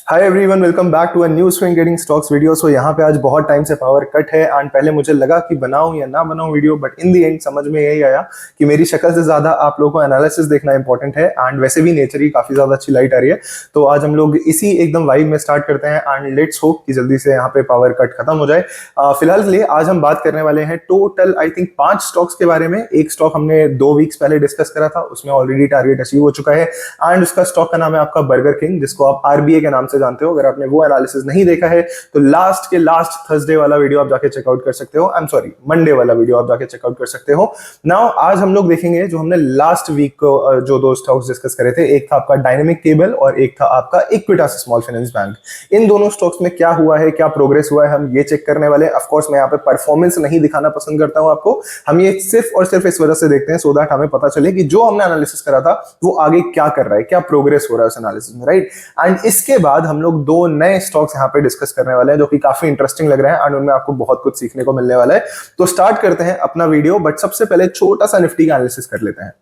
Hi everyone, welcome back to a new swing trading stocks video. So यहाँ पे आज बहुत टाइम से पावर कट है एंड पहले मुझे लगा कि बनाऊं या ना बनाऊं video, but in the end समझ में यही आया कि मेरी शक्ल से ज्यादा आप लोगों को एनालिसिस देखना इंपॉर्टेंट है। एंड वैसे भी नेचर की काफी ज्यादा अच्छी लाइट आ रही है, तो आज हम लोग इसी एकदम वाइब में स्टार्ट करते हैं एंड लेट्स होप कि जल्दी से यहाँ पे पावर कट खत्म हो जाए। फिलहाल के लिए आज हम बात करने वाले हैं टोटल आई थिंक 5 स्टॉक्स के बारे में। एक स्टॉक हमने 2 वीक्स पहले डिस्कस करा था, उसमें ऑलरेडी टारगेट अचीव हो चुका है एंड उसका स्टॉक का नाम है आपका बर्गर किंग, जिसको आप आरबीए के नाम से जानते हो। अगर आपने वो एनालिसिस नहीं देखा है तो लास्ट थर्सडे वाला वीडियो आप जाके चेकआउट कर सकते हो। आई एम सॉरी, मंडे वाला वीडियो आप जाके चेकआउट कर सकते हो। नाउ आज हम लोग देखेंगे जो हमने लास्ट वीक को जो 2 स्टॉक्स डिस्कस करे थे, एक था आपका डायनेमिक केबल और एक था आपका इक्विटास स्मॉल फाइनेंस बैंक। इन दोनों स्टॉक्स में क्या हुआ है, क्या प्रोग्रेस हुआ है, हम ये चेक करने वाले हैं। ऑफ कोर्स मैं यहाँ पे परफॉर्मेंस नहीं दिखाना पसंद करता हूं आपको, हम ये सिर्फ और सिर्फ इस वजह से देखते हैं सो दैट हमें पता चले कि जो हमने एनालिसिस करा था वो आगे क्या कर रहा है, क्या प्रोग्रेस हो रहा है उस एनालिसिस में, राइट। एंड इसके बाद हम लोग 2 नए स्टॉक्स यहाँ पे डिस्कस करने वाले हैं जो कि काफी इंटरेस्टिंग लग रहे हैं एंड उनमें आपको बहुत कुछ सीखने को मिलने वाला है। तो स्टार्ट करते हैं अपना वीडियो, बट सबसे पहले छोटा सा निफ्टी का एनालिसिस कर लेते हैं।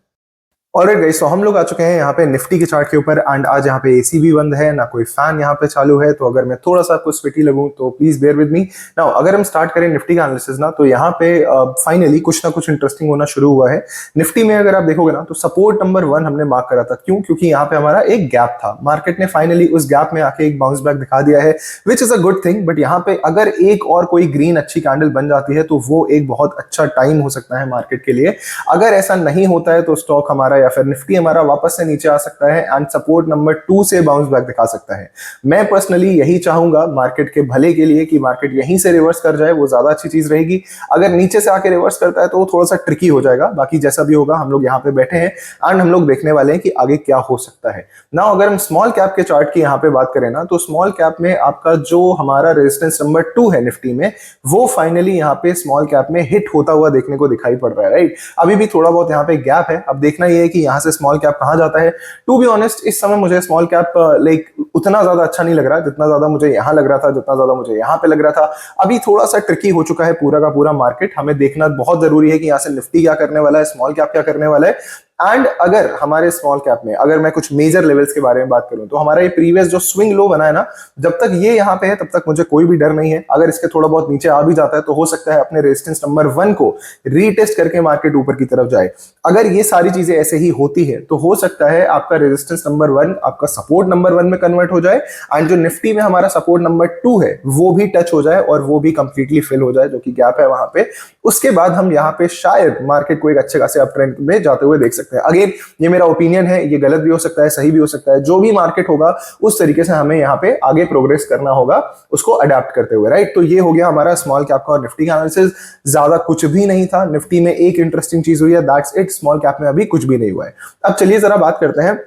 ऑलराइट गाइस, तो हम लोग आ चुके हैं यहाँ पे निफ्टी के चार्ट के ऊपर एंड आज यहाँ पे एसी भी बंद है, ना कोई फैन यहाँ पे चालू है, तो अगर मैं थोड़ा सा आपको स्वेटी लगूं तो please bear with me. Now अगर हम स्टार्ट करें निफ्टी का एनालिसिस ना, तो यहाँ पे फाइनली कुछ ना कुछ इंटरेस्टिंग होना शुरू हुआ है। निफ्टी में अगर आप देखोगे ना तो सपोर्ट नंबर 1 हमने मार्क करा था। क्यों? क्योंकि यहाँ पे हमारा एक गैप था, मार्केट ने फाइनली उस गैप में आके एक बाउंस बैक दिखा दिया है, which is a good thing. But यहाँ पे अगर एक और कोई ग्रीन अच्छी कैंडल बन जाती है तो वो एक बहुत अच्छा टाइम हो सकता है मार्केट के लिए। अगर ऐसा नहीं होता है तो स्टॉक हमारा या फिर निफ्टी हमारा वापस से नीचे आ सकता है एंड सपोर्ट नंबर 2 से बाउंस बैक दिखा सकता है। मैं पर्सनली यही चाहूंगा मार्केट के भले के लिए कि मार्केट यहीं से रिवर्स कर जाए, वो ज्यादा अच्छी चीज रहेगी। अगर नीचे से आके रिवर्स करता है तो वो थोड़ा सा ट्रिकी हो जाएगा। बाकी जैसा भी होगा, हम लोग यहाँ पे बैठे हैं एंड हम लोग देखने वाले हैं कि आगे क्या हो सकता है। ना अगर हम स्मॉल कैप के चार्ट की यहाँ पे बात करें ना, तो स्मॉल कैप में आपका जो हमारा रेजिस्टेंस नंबर 2 है निफ्टी में, वो फाइनली यहाँ पे स्मॉल कैप में हिट होता हुआ देखने को दिखाई पड़ रहा है, राइट। अभी भी थोड़ा बहुत यहाँ पे गैप है, अब देखना ये है कि यहाँ से स्मॉल कैप कहां जाता है। टू बी ऑनेस्ट इस समय मुझे स्मॉल कैप लाइक उतना ज्यादा अच्छा नहीं लग रहा, जितना ज्यादा मुझे यहां लग रहा था, जितना ज्यादा मुझे यहां पे लग रहा था। अभी थोड़ा सा ट्रिकी हो चुका है पूरा का पूरा मार्केट। हमें देखना बहुत जरूरी है कि यहां से निफ्टी क्या करने वाला है, स्मॉल कैप क्या करने वाला है। एंड अगर हमारे स्मॉल कैप में अगर मैं कुछ मेजर लेवल्स के बारे में बात करूं तो हमारा ये प्रीवियस जो स्विंग लो बना है ना, जब तक ये यहाँ पे है तब तक मुझे कोई भी डर नहीं है। अगर इसके थोड़ा बहुत नीचे आ भी जाता है तो हो सकता है अपने रेजिस्टेंस नंबर 1 को रीटेस्ट करके मार्केट ऊपर की तरफ जाए। अगर ये सारी चीजें ऐसे ही होती है तो हो सकता है आपका रेजिस्टेंस नंबर 1 आपका सपोर्ट नंबर 1 में कन्वर्ट हो जाए एंड जो निफ्टी में हमारा सपोर्ट नंबर 2 है वो भी टच हो जाए और वो भी कंप्लीटली फिल हो जाए, जो कि गैप है वहां पे। उसके बाद हम यहाँ पे शायद मार्केट को एक अच्छे खासे अप ट्रेंड में जाते हुए देख सकते हैं। अगेन ये मेरा ओपिनियन है, ये गलत भी हो सकता है, सही भी हो सकता है। जो भी मार्केट होगा उस तरीके से हमें यहाँ पे आगे प्रोग्रेस करना होगा, उसको अडेप्ट करते हुए, राइट। तो ये हो गया हमारा स्मॉल कैप का और निफ्टी का एनालिसिस। ज्यादा कुछ भी नहीं था निफ्टी में, एक इंटरेस्टिंग चीज हुई है, दैट्स इट। स्मॉल कैप में अभी कुछ भी नहीं हुआ है। अब चलिए जरा बात करते हैं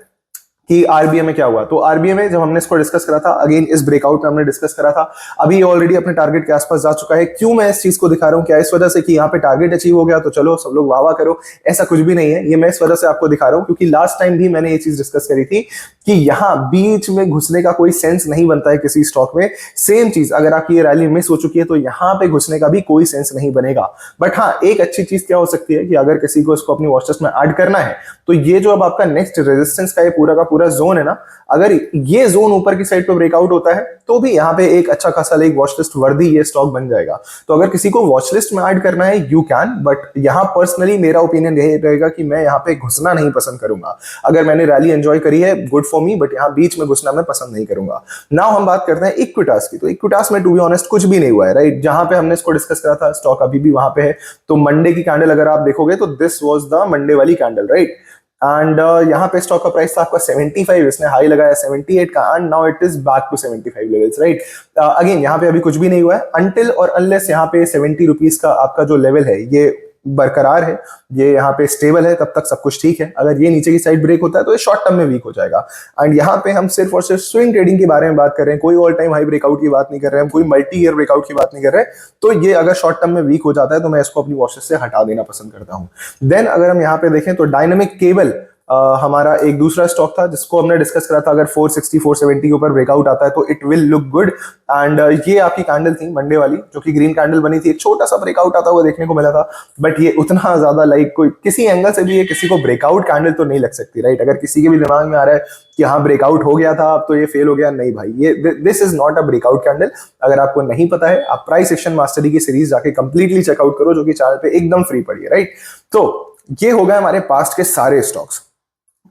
कि आरबीए में क्या हुआ। तो आरबीए में जब हमने इसको डिस्कस करा था, अगेन इस ब्रेकआउट में हमने डिस्कस करा था, अभी ऑलरेडी अपने टारगेट के आसपास जा चुका है। क्यों मैं इस चीज को दिखा रहा हूं? क्या इस वजह से कि यहाँ पे टारगेट अचीव हो गया तो चलो सब लोग वाह वाह करो? ऐसा कुछ भी नहीं है। ये मैं इस वजह से आपको दिखा रहा हूं क्योंकि लास्ट टाइम भी मैंने ये चीज डिस्कस करी थी कि यहाँ बीच में घुसने का कोई सेंस नहीं बनता है किसी स्टॉक में। सेम चीज अगर आपकी ये रैली मिस हो चुकी है तो यहाँ पे घुसने का भी कोई सेंस नहीं बनेगा। बट हाँ, एक अच्छी चीज क्या हो सकती है कि अगर किसी को इसको अपनी वॉच लिस्ट में ऐड करना है तो ये जो अब आपका नेक्स्ट रेजिस्टेंस का ये पूरा का पूरा जोन है ना, अगर ये जोन ऊपर की साइड पे ब्रेकआउट होता है तो भी यहाँ पे एक अच्छा खासा एक वॉच लिस्ट वर्दी ये स्टॉक बन जाएगा। तो अगर किसी को वॉच लिस्ट में ऐड करना है यू कैन, बट यहाँ पर्सनली मेरा ओपिनियन यही रहेगा कि मैं यहाँ पे घुसना नहीं पसंद करूंगा। अगर मैंने रैली एंजॉय करी है गुड फॉर मी, बट यहाँ बीच में घुसना मैं पसंद नहीं करूंगा। नाउ हम बात करते हैं इक्विटास की। तो इक्विटास में टू बी ऑनेस्ट कुछ भी नहीं हुआ है, राइट। जहां पे हमने इसको डिस्कस करा था स्टॉक अभी भी वहां पे है। तो मंडे की कैंडल अगर आप देखोगे तो दिस वाज द मंडे वाली कैंडल, राइट। एंड यहाँ पे स्टॉक का प्राइस था आपका 75, इसने हाई लगाया 78 का and now it is back to 75 levels, right. Again यहाँ पे अभी कुछ भी नहीं हुआ है अनटिल और अनलेस यहाँ पे 70 रुपीज का आपका जो लेवल है ये बरकरार है, ये यहाँ पे स्टेबल है, तब तक सब कुछ ठीक है। अगर ये नीचे की साइड ब्रेक होता है तो ये शॉर्ट टर्म में वीक हो जाएगा। एंड यहाँ पे हम सिर्फ और सिर्फ स्विंग ट्रेडिंग के बारे में बात कर रहे हैं, कोई ऑल टाइम हाई ब्रेकआउट की बात नहीं कर रहे हैं, कोई मल्टी ईयर ब्रेकआउट की बात नहीं कर रहे हैं। तो ये अगर शॉर्ट टर्म में वीक हो जाता है तो मैं इसको अपनी वॉच लिस्ट से हटा देना पसंद करता हूँ। देन अगर हम यहाँ पे देखें तो डायनेमिक केबल हमारा एक दूसरा स्टॉक था जिसको हमने डिस्कस करा था, अगर 460 470 के ऊपर ब्रेकआउट आता है तो it will look good. And ये आपकी कैंडल थी मंडे वाली, जो कि ग्रीन कैंडल बनी थी, एक छोटा सा ब्रेकआउट आता हुआ देखने को मिला था, बट ये उतना ज्यादा लाइक कोई किसी एंगल से भी ये किसी को ब्रेकआउट कैंडल तो नहीं लग सकती, राइट। अगर किसी के भी दिमाग में आ रहा है कि हाँ ब्रेकआउट हो गया था अब तो ये फेल हो गया, नहीं भाई, ये this is not a breakout candle. अगर आपको नहीं पता है, आप प्राइस एक्शन मास्टरी की सीरीज जाके कंप्लीटली चेकआउट करो, जो कि चैनल पे एकदम फ्री पड़ी है, राइट। तो ये हो गए हमारे पास्ट के सारे स्टॉक्स।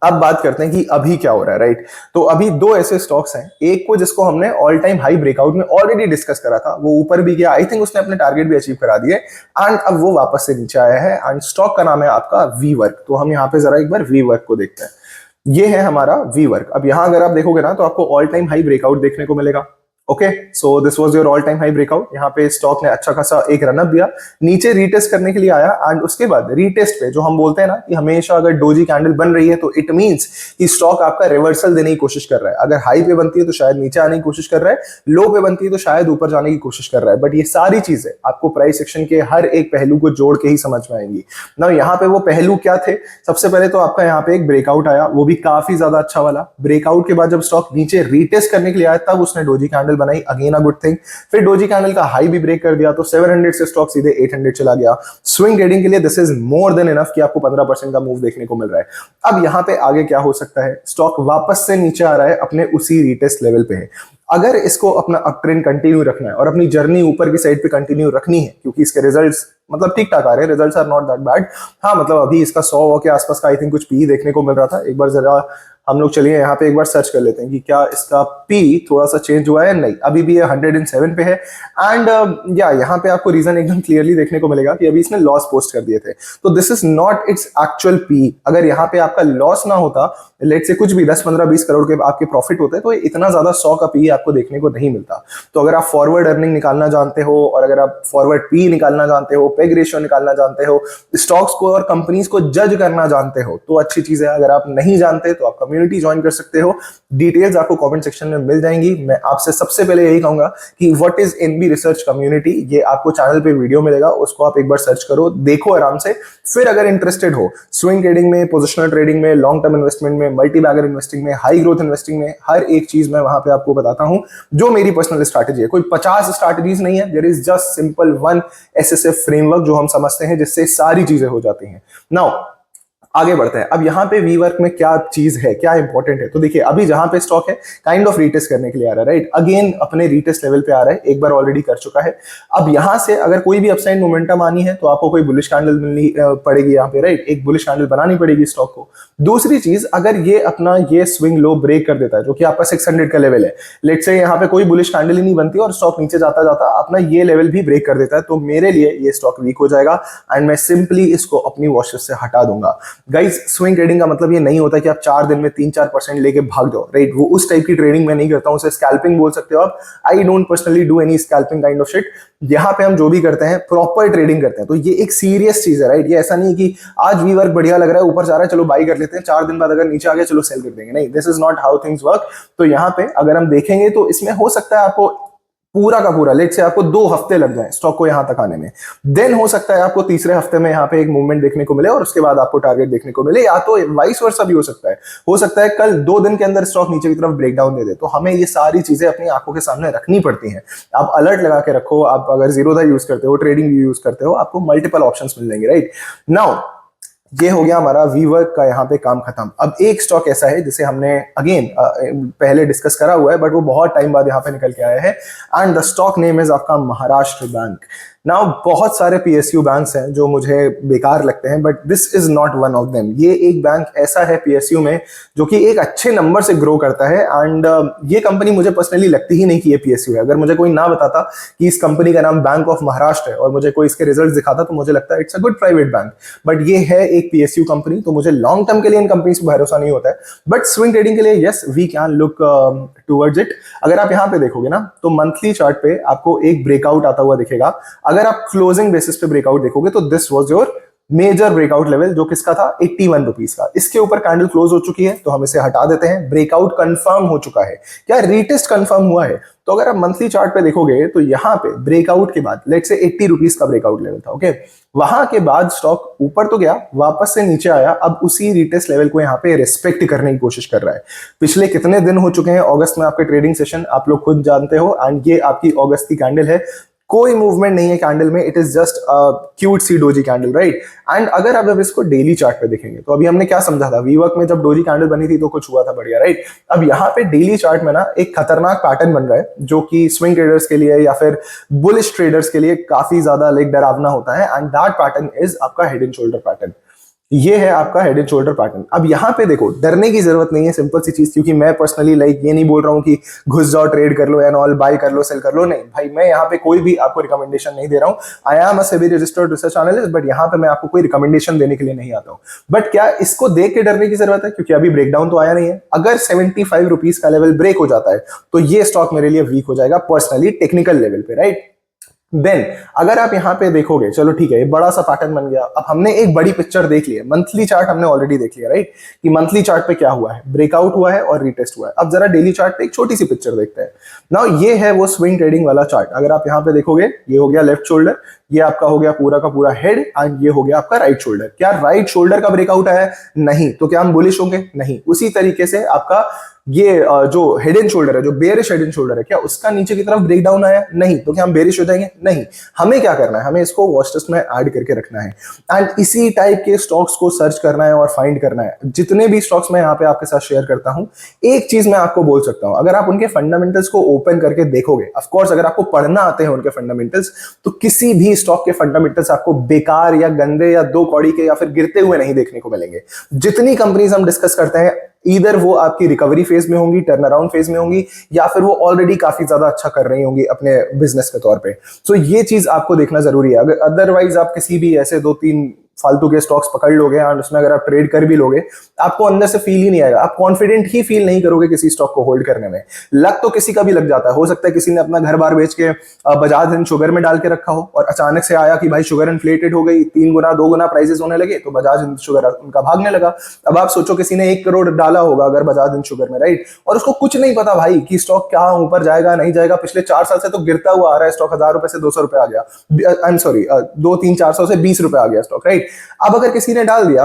अब बात करते हैं कि अभी क्या हो रहा है, राइट। तो अभी दो ऐसे स्टॉक्स हैं, एक को जिसको हमने ऑल टाइम हाई ब्रेकआउट में ऑलरेडी डिस्कस करा था, वो ऊपर भी गया, आई थिंक उसने अपने टारगेट भी अचीव करा दिए, एंड अब वो वापस से नीचे आया है, एंड स्टॉक का नाम है आपका वी वर्क। तो हम यहाँ पे जरा एक बार वी वर्क को देखते हैं। ये है हमारा वी वर्क। अब यहां अगर आप देखोगे ना तो आपको ऑल टाइम हाई ब्रेकआउट देखने को मिलेगा। Okay, so this was your all time high breakout. यहाँ पे स्टॉक ने अच्छा खासा एक रनअप दिया, नीचे रीटेस्ट करने के लिए आया, एंड उसके बाद रीटेस्ट पे जो हम बोलते हैं ना कि हमेशा अगर डोजी कैंडल बन रही है तो इट मींस कि स्टॉक आपका रिवर्सल देने की कोशिश कर रहा है। अगर हाई पे बनती है तो शायद नीचे आने की कोशिश कर रहा है, लो पे बनती है तो शायद ऊपर जाने की कोशिश कर रहा है, बट ये सारी चीजें आपको प्राइस सेक्शन के हर एक पहलू को जोड़ के ही समझ में आएंगी ना। यहाँ पे वो पहलू क्या थे, सबसे पहले तो आपका यहाँ पे एक ब्रेकआउट आया, वो भी काफी ज्यादा अच्छा वाला। ब्रेकआउट के बाद जब स्टॉक नीचे रीटेस्ट करने के लिए आया तब उसने डोजी कैंडल बनाई, अगेन अ गुड थिंग। फिर डोजी कैंडल का हाई भी ब्रेक कर दिया, तो 700 से स्टॉक सीधे 800 चला गया। स्विंग ट्रेडिंग के लिए this is more than enough कि आपको 15% का मूव देखने को मिल रहा है। अब यहां पे आगे क्या हो सकता है, स्टॉक वापस से नीचे आ रहा है, अपने उसी रीटेस्ट लेवल पे है। अगर इसको अपना अप ट्रेंड कंटिन्यू रखना है और अपनी जर्नी ऊपर की साइड पे कंटिन्यू रखनी है, क्योंकि इसके रिजल्ट्स मतलब ठीक ठाक आ रहे हैं, results are not that bad. हाँ मतलब अभी इसका 100 के आसपास का आई थिंक कुछ पी देखने को मिल रहा था। एक बार जरा हम लोग चलिए यहाँ पे एक बार सर्च कर लेते हैं कि क्या इसका पी थोड़ा सा चेंज हुआ है। नहीं, अभी भी ये 107 पे है। एंड या यहाँ पे आपको रीजन एकदम क्लियरली देखने को मिलेगा कि अभी इसने लॉस पोस्ट कर दिए थे, तो this is not its actual P. अगर यहाँ पे आपका लॉस ना होता, लेट से कुछ भी 10 15 20 करोड़ के आपके प्रॉफिट होते तो इतना ज्यादा 100 का पी आपको देखने को नहीं मिलता। तो अगर आप फॉरवर्ड अर्निंग निकालना जानते हो, और अगर आप फॉरवर्ड पी निकालना जानते हो, पेग रेशियो निकालना जानते हो, स्टॉक्स को और कंपनीज को जज करना जानते हो, तो अच्छी चीज है। अगर आप नहीं जानते तो आप कम्युनिटी ज्वाइन कर सकते हो, डिटेल्स आपको कमेंट सेक्शन में मिल जाएंगी। मैं आपसे सबसे पहले यही कहूंगा कि what is NB research community, ये आपको चैनल पे वीडियो मिलेगा, उसको आप एक बार सर्च करो, देखो आराम से। फिर अगर इंटरेस्टेड हो स्विंग ट्रेडिंग में, पोजिशनल ट्रेडिंग में, लॉन्ग टर्म इन्वेस्टमेंट में, मल्टी बैगर इन्वेस्टिंग में, हाई ग्रोथ इन्वेस्टिंग में, हर एक चीज मैं वहां पे आपको बताता हूं जो मेरी पर्सनल स्ट्रैटेजी है। कोई 50 स्ट्रैटेजीज नहीं है, there is just simple one SSF framework जो हम समझते हैं, जिससे सारी चीजें हो जाती हैं। नाउ आगे बढ़ते हैं। अब यहाँ पे वी वर्क में क्या चीज है, क्या इंपॉर्टेंट है, तो देखिए अभी जहां पे स्टॉक है काइंड ऑफ रीटेस्ट करने के लिए आ रहा है, राइट। अगेन अपने रीटेस्ट लेवल पे आ रहा है, एक बार ऑलरेडी कर चुका है। अब यहां से अगर कोई भी अपसाइड मोमेंटम आनी है तो आपको कोई बुलिश कैंडल मिलनी पड़ेगी यहाँ पे, राइट। एक बुलिश कैंडल बनानी पड़ेगी स्टॉक को। दूसरी चीज, अगर ये अपना ये स्विंग लो ब्रेक कर देता है, जो कि आपका 600 का लेवल है, लेट से यहाँ पे कोई बुलिश कैंडल ही नहीं बनती और स्टॉक नीचे जाता जाता अपना ये लेवल भी ब्रेक कर देता है, तो मेरे लिए ये स्टॉक वीक हो जाएगा एंड मैं सिंपली इसको अपनी वॉचलिस्ट से हटा दूंगा। गाइस, स्विंग ट्रेडिंग का मतलब ये नहीं होता कि आप 4 दिन में 3-4% लेके भाग जाओ, राइट। वो उस टाइप की ट्रेडिंग मैं नहीं करता हूं, उसे स्कैल्पिंग बोल सकते हो आप। I don't personally do any scalping kind of shit. यहाँ पे हम जो भी करते हैं प्रॉपर ट्रेडिंग करते हैं, तो ये एक सीरियस चीज है, राइट। ये ऐसा नहीं कि आज वी वर्क बढ़िया लग रहा है, ऊपर जा रहा है, चलो बाई कर लेते हैं, 4 दिन बाद अगर नीचे आ गया चलो सेल कर देंगे, नहीं, this is not how things work. तो यहाँ पे अगर हम देखेंगे तो इसमें हो सकता है आपको पूरा का पूरा, लेट से आपको 2 हफ्ते लग जाए स्टॉक को यहां तक आने में, देन हो सकता है आपको तीसरे हफ्ते में यहाँ पे एक मूवमेंट देखने को मिले और उसके बाद आपको टारगेट देखने को मिले, या तो वाइस वर्सा भी हो सकता है कल 2 दिन के अंदर स्टॉक नीचे की तरफ ब्रेकडाउन दे दे। तो हमें ये सारी चीजें अपनी आंखों के सामने रखनी पड़ती हैं। आप अलर्ट लगा के रखो, आप अगर जीरोधा यूज करते हो, ट्रेडिंग व्यू यूज करते हो, आपको मल्टीपल ऑप्शंस मिल जाएंगे, राइट। नाउ ये हो गया हमारा वी वर्क का यहाँ पे काम खत्म। अब एक स्टॉक ऐसा है जिसे हमने अगेन पहले डिस्कस करा हुआ है, बट वो बहुत टाइम बाद यहाँ पे निकल के आया है, and the stock name is आपका महाराष्ट्र बैंक। नाउ बहुत सारे पीएसयू बैंक्स हैं जो मुझे बेकार लगते हैं, but this is not one of them. ये एक बैंक ऐसा है पीएसयू में जो कि एक अच्छे नंबर से ग्रो करता है, एंड ये कंपनी मुझे पर्सनली लगती ही नहीं कि ये पीएसयू है। अगर मुझे कोई ना बताता कि इस कंपनी का नाम बैंक ऑफ महाराष्ट्र है और मुझे कोई इसके रिजल्ट दिखाता तो मुझे लगता है it's a good private bank, but ये है एक पीएसयू कंपनी, तो मुझे लॉन्ग टर्म के लिए इन कंपनीज पर भरोसा नहीं होता है, बट स्विंग ट्रेडिंग के लिए yes we can look towards it. अगर आप यहाँ पे देखोगे ना तो मंथली चार्ट पे आपको एक ब्रेकआउट आता हुआ दिखेगा। अगर आप क्लोजिंग बेसिस पे ब्रेकआउट देखोगे तो this was your major breakout level जो किसका था, 81 रुपीज का। इसके ऊपर कैंडल क्लोज हो चुकी है तो हम इसे हटा देते हैं। ब्रेकआउट कंफर्म हो चुका है, क्या रीटेस्ट कंफर्म हुआ है? तो अगर आप मंथली चार्ट पे देखोगे तो यहाँ पे ब्रेकआउट के बाद लेट्स से 80 रुपीज का ब्रेकआउट लेवल था, ओके। वहां के बाद स्टॉक ऊपर तो गया, वापस से नीचे आया, अब उसी रीटेस्ट लेवल को यहाँ पे रिस्पेक्ट करने की कोशिश कर रहा है। पिछले कितने दिन हो चुके हैं अगस्त में आपके ट्रेडिंग सेशन, आप लोग खुद जानते हो, एंड ये आपकी अगस्त की कैंडल है। कोई मूवमेंट नहीं है कैंडल में, इट इज जस्ट क्यूट सी डोजी कैंडल, राइट। एंड अगर आप इसको डेली चार्ट पे देखेंगे तो अभी हमने क्या समझा था, वीवर्क में जब डोजी कैंडल बनी थी तो कुछ हुआ था बढ़िया, राइट। अब यहाँ पे डेली चार्ट में ना एक खतरनाक पैटर्न बन रहा है जो कि स्विंग ट्रेडर्स के लिए या फिर बुलिश ट्रेडर्स के लिए काफी ज्यादा लाइक डरावना होता है, एंड दैट पैटर्न इज आपका हेड एंड शोल्डर पैटर्न। ये है आपका हेड एंड शोल्डर पैटर्न। अब यहाँ पे देखो, डरने की जरूरत नहीं है, सिंपल सी चीज, क्योंकि मैं पर्सनली लाइक ये नहीं बोल रहा हूँ कि घुस जाओ, ट्रेड कर लो एंड ऑल, बाय कर लो, सेल कर लो, नहीं भाई, मैं यहाँ पे कोई भी आपको रिकमेंडेशन नहीं दे रहा हूँ। I am a SEBI registered research analyst, but यहाँ पे मैं आपको कोई रिकमेंडेशन देने के लिए नहीं आता हूँ। बट क्या इसको देख के डरने की जरूरत है, क्योंकि अभी ब्रेकडाउन तो आया नहीं है। अगर 75 रुपीज का लेवल ब्रेक हो जाता है तो ये स्टॉक मेरे लिए वीक हो जाएगा पर्सनली, टेक्निकल लेवल पे, राइट। देन अगर आप यहां पे देखोगे, चलो ठीक है, ये बड़ा सा पैटर्न बन गया। अब हमने एक बड़ी पिक्चर देख ली है, मंथली चार्ट हमने ऑलरेडी देख लिया, राइट, कि मंथली चार्ट पे क्या हुआ है, ब्रेकआउट हुआ है और रीटेस्ट हुआ है। अब जरा डेली चार्ट पे एक छोटी सी पिक्चर देखते हैं। नाउ ये है वो स्विंग ट्रेडिंग वाला चार्ट। अगर आप यहां पे देखोगे, ये हो गया लेफ्ट शोल्डर, ये आपका हो गया पूरा का पूरा हेड, एंड ये हो गया आपका राइट शोल्डर। क्या राइट शोल्डर का ब्रेकआउट आया? नहीं। तो क्या हम बुलिश होंगे? नहीं। उसी तरीके से आपका ये जो हेड एंड शोल्डर है, जो बेयरिश हेड एंड शोल्डर है, क्या उसका नीचे की तरफ ब्रेक डाउन आया? नहीं। तो क्या हम बेयरिश हो जाएंगे? नहीं। हमें क्या करना है, हमें इसको वॉच लिस्ट में ऐड करके रखना है, एंड इसी टाइप के स्टॉक्स को सर्च करना है और फाइंड करना है। जितने भी स्टॉक्स मैं यहाँ पे आपके साथ शेयर करता हूं, एक चीज मैं आपको बोल सकता हूं, अगर आप उनके फंडामेंटल्स को ओपन करके देखोगे, ऑफ कोर्स अगर आपको पढ़ना आते हैं उनके फंडामेंटल्स, तो किसी भी स्टॉक के फंडामेंटल्स आपको बेकार या गंदे या दो कौड़ी के या फिर गिरते हुए नहीं देखने को मिलेंगे। जितनी कंपनीज हम डिस्कस करते हैं, इधर वो आपकी रिकवरी फेज में होंगी, टर्न अराउंड फेज में होंगी, या फिर वो ऑलरेडी काफी ज्यादा अच्छा कर रही होंगी अपने बिजनेस के तौर पे। सो ये चीज आपको देखना जरूरी है। अगर अदरवाइज आप किसी भी ऐसे 2-3 फालतू के स्टॉक्स पकड़ लोगे और उसमें अगर आप ट्रेड कर भी लोगे, आपको अंदर से फील ही नहीं आएगा, आप कॉन्फिडेंट ही फील नहीं करोगे किसी स्टॉक को होल्ड करने में। लक तो किसी का भी लग जाता है, हो सकता है किसी ने अपना घर बार बेच के बजाज हिंद शुगर में डाल के रखा हो और अचानक से आया कि भाई शुगर इन्फ्लेटेड हो गई, 3 गुना 2 गुना प्राइसेस होने लगे, तो बजाज हिंद शुगर उनका भागने लगा। अब आप सोचो किसी ने 1 करोड़ डाला होगा अगर बजाज हिंद शुगर में, राइट, और उसको कुछ नहीं पता भाई कि स्टॉक क्या ऊपर जाएगा नहीं जाएगा। पिछले 4 साल से तो गिरता हुआ आ रहा है स्टॉक, 1000 रुपए से 200 रुपए आ गया, आई एम सॉरी 2-3-400 से 20 रुपए आ गया स्टॉक, राइट। अब अगर किसी ने डाल दिया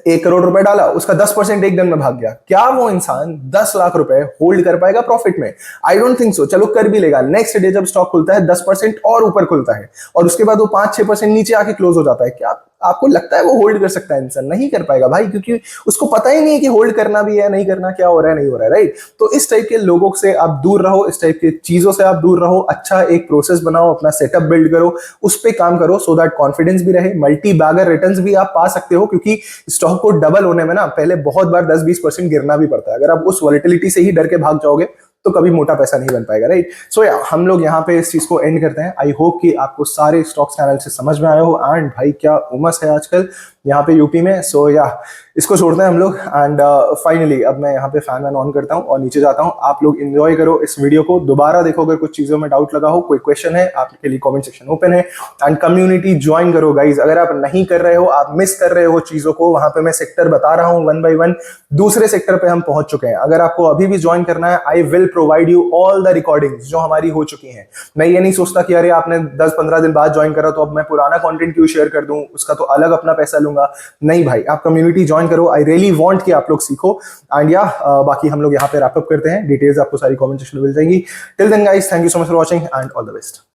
1 करोड़ रुपए डाला, उसका 10% एक दिन में भाग गया, क्या वो इंसान 10 लाख रुपए होल्ड कर पाएगा प्रॉफिट में? I don't think so. चलो कर भी लेगा, नेक्स्ट डे जब स्टॉक खुलता है 10% और ऊपर खुलता है और उसके बाद वो 5-6% नीचे आके क्लोज हो जाता है, क्या आपको लगता है वो होल्ड कर सकता है? इंसान नहीं कर पाएगा भाई, क्योंकि उसको पता ही नहीं है कि होल्ड करना भी है नहीं करना, क्या हो रहा है नहीं हो रहा है, राइट। तो इस टाइप के लोगों से आप दूर रहो, इस टाइप की चीजों से आप दूर रहो। अच्छा एक प्रोसेस बनाओ, अपना सेटअप बिल्ड करो, उस पर काम करो, सो दैट कॉन्फिडेंस भी रहे, मल्टी बैगर रिटर्न्स भी आप पा सकते हो, क्योंकि स्टॉक को डबल होने में ना पहले बहुत बार 10-20% गिरना भी पड़ता है। अगर आप उस वॉलेटिलिटी से ही डर के भाग जाओगे तो कभी मोटा पैसा नहीं बन पाएगा, राइट। सो या हम लोग यहाँ पे इस चीज को एंड करते हैं। आई होप कि आपको सारे स्टॉक्स चैनल से समझ में आया हो। एंड भाई क्या उमस है आजकल यहाँ पे यूपी में। सो या इसको छोड़ते हैं हम लोग। एंड फाइनली अब मैं यहाँ पे फैन वैन ऑन करता हूँ और नीचे जाता हूँ। आप लोग एंजॉय करो इस वीडियो को, दोबारा देखो, अगर कुछ चीजों में डाउट लगा हो, कोई क्वेश्चन है, आपके लिए कमेंट सेक्शन ओपन है। एंड कम्युनिटी ज्वाइन करो गाइज, अगर आप नहीं कर रहे हो, आप मिस कर रहे हो चीजों को, वहां पे मैं सेक्टर बता रहा हूँ 1 by 1। दूसरे सेक्टर पे हम पहुंच चुके हैं। अगर आपको अभी भी ज्वाइन करना है, I will provide you all the recordings जो हमारी हो चुकी हैं। मैं ये नहीं सोचता कि अरे आपने 10-15 दिन बाद ज्वाइन करा तो अब मैं पुराना कंटेंट क्यों शेयर कर दूं, उसका तो अलग अपना पैसा लूंगा। नहीं भाई, आप कम्युनिटी ज्वाइन करो। आई रियली वांट कि आप लोग सीखो। एंड या बाकी हम लोग यहाँ पे रैप अप करते हैं। डिटेल्स आपको सारी कमेंट सेक्शन में मिल जाएंगी। Till then guys, thank you so much for watching and all the best.